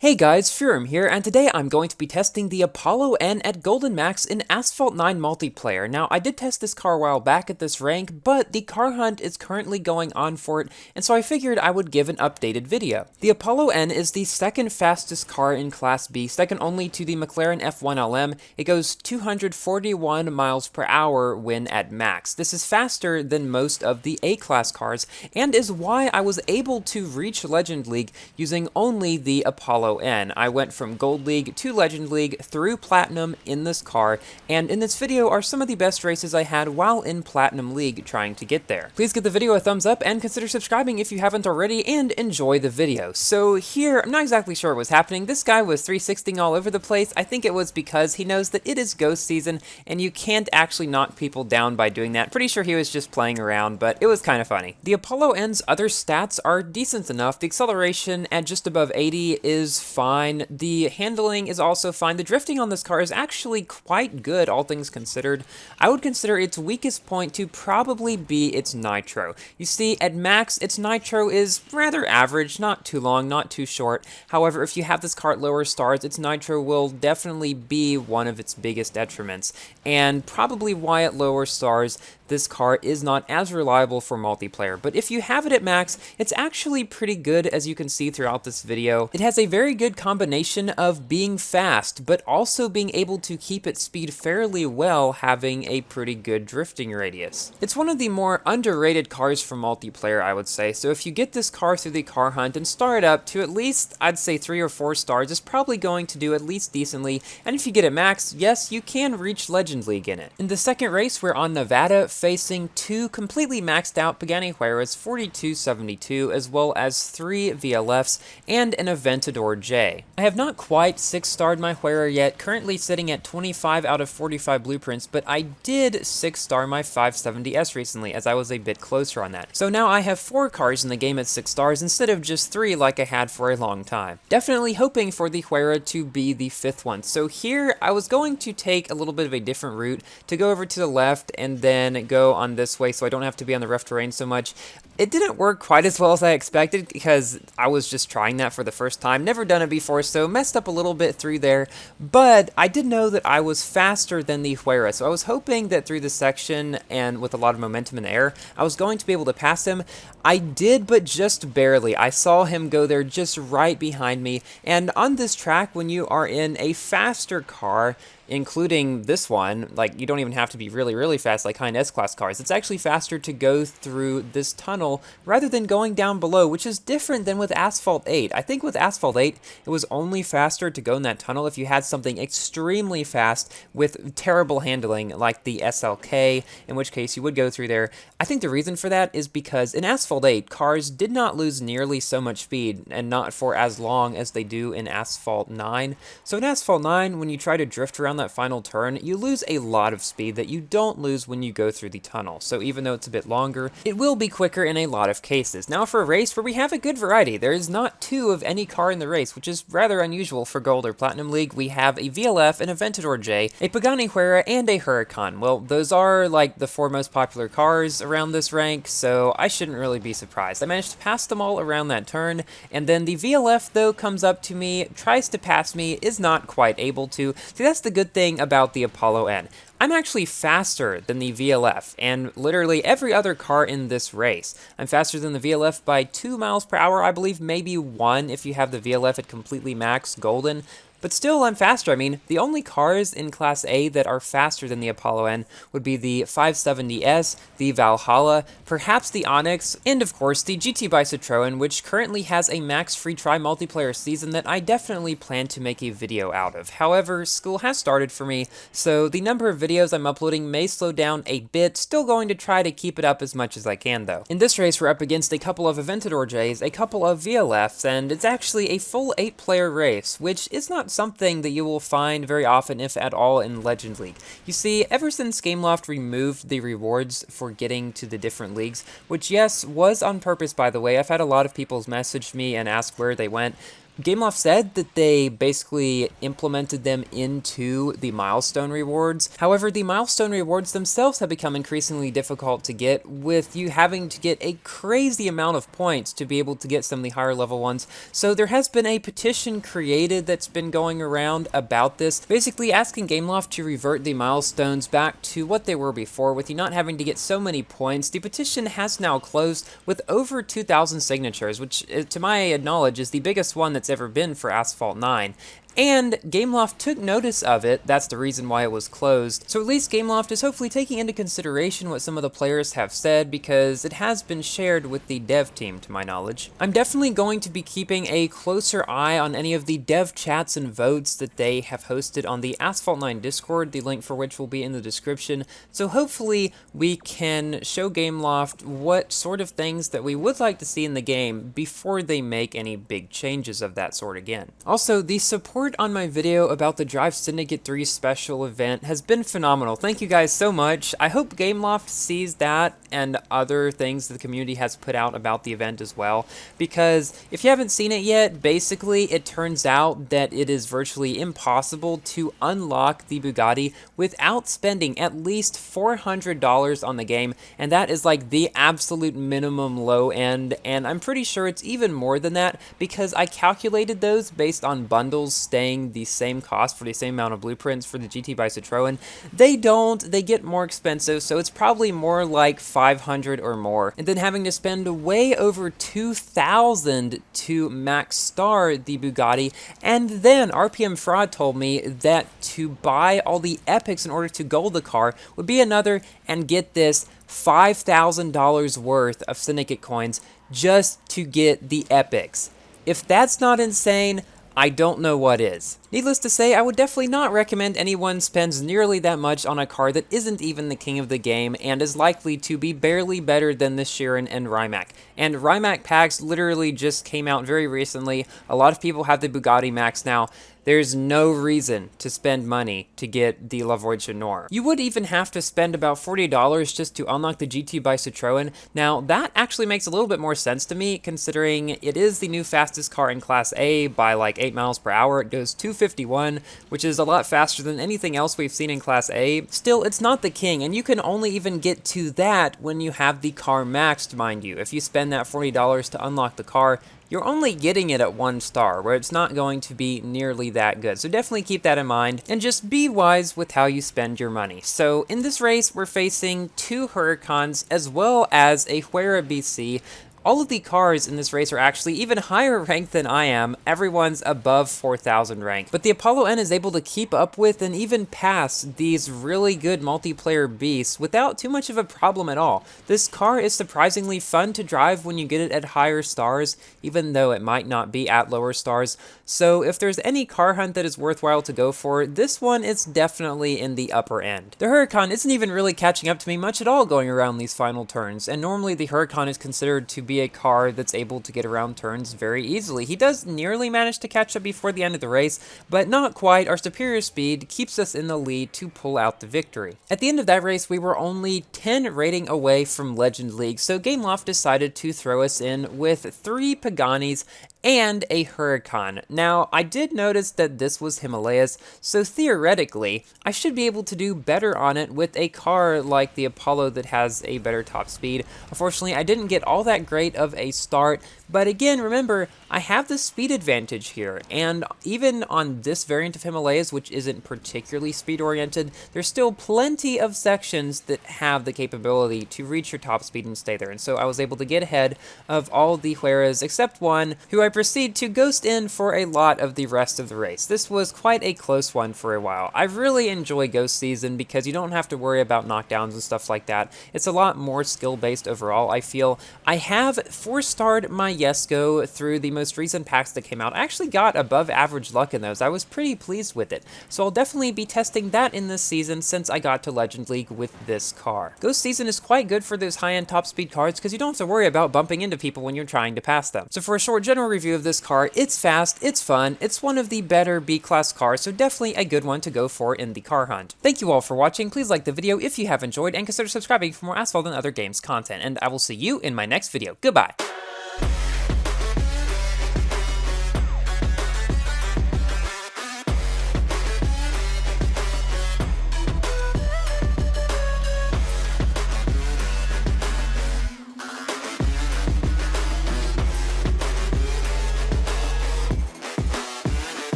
Hey guys, Furum here, and today I'm going to be testing the Apollo N at Golden Max in Asphalt 9 multiplayer. Now, I did test this car a while back at this rank, but the car hunt is currently going on for it, and so I figured I would give an updated video. The Apollo N is the second fastest car in Class B, second only to the McLaren F1 LM. It goes 241 miles per hour when at max. This is faster than most of the A-Class cars, and is why I was able to reach Legend League using only the Apollo N. I went from Gold League to Legend League through Platinum in this car, and in this video are some of the best races I had while in Platinum League trying to get there. Please give the video a thumbs up and consider subscribing if you haven't already, and enjoy the video. So here, I'm not exactly sure what was happening. This guy was 360ing all over the place. I think it was because he knows that it is ghost season, and you can't actually knock people down by doing that. Pretty sure he was just playing around, but it was kind of funny. The Apollo N's other stats are decent enough. The acceleration at just above 80 is fine. The handling is also fine. The drifting on this car is actually quite good, all things considered. I would consider its weakest point to probably be its nitro. You see, at max, its nitro is rather average, not too long, not too short. However, if you have this car at lower stars, its nitro will definitely be one of its biggest detriments, and probably why at lower stars, this car is not as reliable for multiplayer. But if you have it at max, it's actually pretty good, as you can see throughout this video. It has a very good combination of being fast, but also being able to keep its speed fairly well, having a pretty good drifting radius. It's one of the more underrated cars for multiplayer, I would say, so if you get this car through the car hunt and star it up to at least, I'd say 3 or 4 stars, it's probably going to do at least decently, and if you get it max, yes, you can reach Legend League in it. In the second race, we're on Nevada, facing 2 completely maxed out Pagani Huayras 4272, as well as 3 VLFs and an Aventador J. I have not quite 6-starred my Huayra yet, currently sitting at 25 out of 45 blueprints, but I did 6-star my 570S recently, as I was a bit closer on that. So now I have 4 cars in the game at 6 stars instead of just 3 like I had for a long time. Definitely hoping for the Huayra to be the 5th one. So here, I was going to take a little bit of a different route to go over to the left and then go on this way so I don't have to be on the rough terrain so much. It didn't work quite as well as I expected because I was just trying that for the first time, never done it before, so messed up a little bit through there, but I did know that I was faster than the Huayra, so I was hoping that through this section and with a lot of momentum in the air, I was going to be able to pass him. I did, but just barely. I saw him go there just right behind me, and on this track, when you are in a faster car, including this one, like, you don't even have to be really, really fast like high-end S-Class cars. It's actually faster to go through this tunnel rather than going down below, which is different than with Asphalt 8. I think with Asphalt 8, it was only faster to go in that tunnel if you had something extremely fast with terrible handling, like the SLK, in which case you would go through there. I think the reason for that is because in Asphalt 8, cars did not lose nearly so much speed, and not for as long as they do in Asphalt 9. So in Asphalt 9, when you try to drift around that final turn, you lose a lot of speed that you don't lose when you go through the tunnel. So even though it's a bit longer, it will be quicker in a lot of cases. Now for a race where we have a good variety, there is not 2 of any car in the race, which is rather unusual for Gold or Platinum League. We have a VLF, an Aventador J, a Pagani Huayra, and a Huracan. Well, those are like the 4 most popular cars around this rank, so I shouldn't really be surprised. I managed to pass them all around that turn, and then the VLF, though, comes up to me, tries to pass me, is not quite able to. See, that's the good thing about the Apollo N. I'm actually faster than the VLF, and literally every other car in this race. I'm faster than the VLF by 2 miles per hour, I believe, maybe 1 if you have the VLF at completely max golden. But still, I'm faster. I mean, the only cars in Class A that are faster than the Apollo N would be the 570S, the Valhalla, perhaps the Onyx, and of course the GT by Citroën, which currently has a max free try multiplayer season that I definitely plan to make a video out of. However, school has started for me, so the number of videos I'm uploading may slow down a bit, still going to try to keep it up as much as I can though. In this race, we're up against a couple of Aventador Js, a couple of VLFs, and it's actually a full 8-player race, which is not something that you will find very often, if at all, in Legend League. You see, ever since Gameloft removed the rewards for getting to the different leagues, which yes, was on purpose by the way, I've had a lot of people message me and ask where they went, GameLoft said that they basically implemented them into the milestone rewards. However, the milestone rewards themselves have become increasingly difficult to get, with you having to get a crazy amount of points to be able to get some of the higher level ones. So there has been a petition created that's been going around about this, basically asking GameLoft to revert the milestones back to what they were before, with you not having to get so many points. The petition has now closed with over 2,000 signatures, which to my knowledge is the biggest one that's ever been for Asphalt 9. And GameLoft took notice of it. That's the reason why it was closed. So at least GameLoft is hopefully taking into consideration what some of the players have said, because it has been shared with the dev team, to my knowledge. I'm definitely going to be keeping a closer eye on any of the dev chats and votes that they have hosted on the Asphalt 9 Discord, the link for which will be in the description. So hopefully we can show GameLoft what sort of things that we would like to see in the game before they make any big changes of that sort again. Also, the support on my video about the Drive Syndicate 3 special event has been phenomenal. Thank you guys so much. I hope GameLoft sees that and other things that the community has put out about the event as well, because if you haven't seen it yet, basically it turns out that it is virtually impossible to unlock the Bugatti without spending at least $400 on the game, and that is like the absolute minimum low end, and I'm pretty sure it's even more than that, because I calculated those based on bundles staying the same cost for the same amount of blueprints for the GT by Citroen. They don't, they get more expensive, so it's probably more like 500 or more. And then having to spend way over 2,000 to max star the Bugatti, and then RPM Fraud told me that to buy all the epics in order to gold the car would be another, and get this, $5,000 worth of Syndicate coins just to get the epics. If that's not insane, I don't know what is. Needless to say, I would definitely not recommend anyone spends nearly that much on a car that isn't even the king of the game and is likely to be barely better than the Sheeran and Rimac. And Rimac packs literally just came out very recently. A lot of people have the Bugatti Max now. There's no reason to spend money to get the La Voiture Noir. You would even have to spend about $40 just to unlock the GT by Citroen. Now, that actually makes a little bit more sense to me, considering it is the new fastest car in Class A by like 8 miles per hour. It goes 251, which is a lot faster than anything else we've seen in Class A. Still, it's not the king, and you can only even get to that when you have the car maxed, mind you. If you spend that $40 to unlock the car, you're only getting it at 1 star, where it's not going to be nearly that good. So definitely keep that in mind, and just be wise with how you spend your money. So in this race, we're facing 2 Huracans, as well as a Huera BC. All of the cars in this race are actually even higher ranked than I am. Everyone's above 4,000 rank. But the Apollo N is able to keep up with and even pass these really good multiplayer beasts without too much of a problem at all. This car is surprisingly fun to drive when you get it at higher stars, even though it might not be at lower stars. So if there's any car hunt that is worthwhile to go for, this one is definitely in the upper end. The Huracan isn't even really catching up to me much at all going around these final turns, and normally the Huracan is considered to be a car that's able to get around turns very easily. He does nearly manage to catch up before the end of the race, but not quite. Our superior speed keeps us in the lead to pull out the victory. At the end of that race, we were only 10 rating away from Legend League, so GameLoft decided to throw us in with 3 Paganis and a Huracan. Now, I did notice that this was Himalayas, so theoretically, I should be able to do better on it with a car like the Apollo that has a better top speed. Unfortunately, I didn't get all that great of a start, but again, remember, I have the speed advantage here, and even on this variant of Himalayas, which isn't particularly speed-oriented, there's still plenty of sections that have the capability to reach your top speed and stay there, and so I was able to get ahead of all the Hueras except one, who I proceed to ghost in for a lot of the rest of the race. This was quite a close one for a while. I really enjoy Ghost Season because you don't have to worry about knockdowns and stuff like that. It's a lot more skill-based overall, I feel. I have 4-starred my Yesco through the most recent packs that came out. I actually got above average luck in those. I was pretty pleased with it. So I'll definitely be testing that in this season since I got to Legend League with this car. Ghost Season is quite good for those high-end top speed cars because you don't have to worry about bumping into people when you're trying to pass them. So for a short general review of this car, it's fast, it's fun, it's one of the better B-class cars, so definitely a good one to go for in the car hunt. Thank you all for watching. Please like the video if you have enjoyed, and consider subscribing for more Asphalt and other games content, and I will see you in my next video. Goodbye!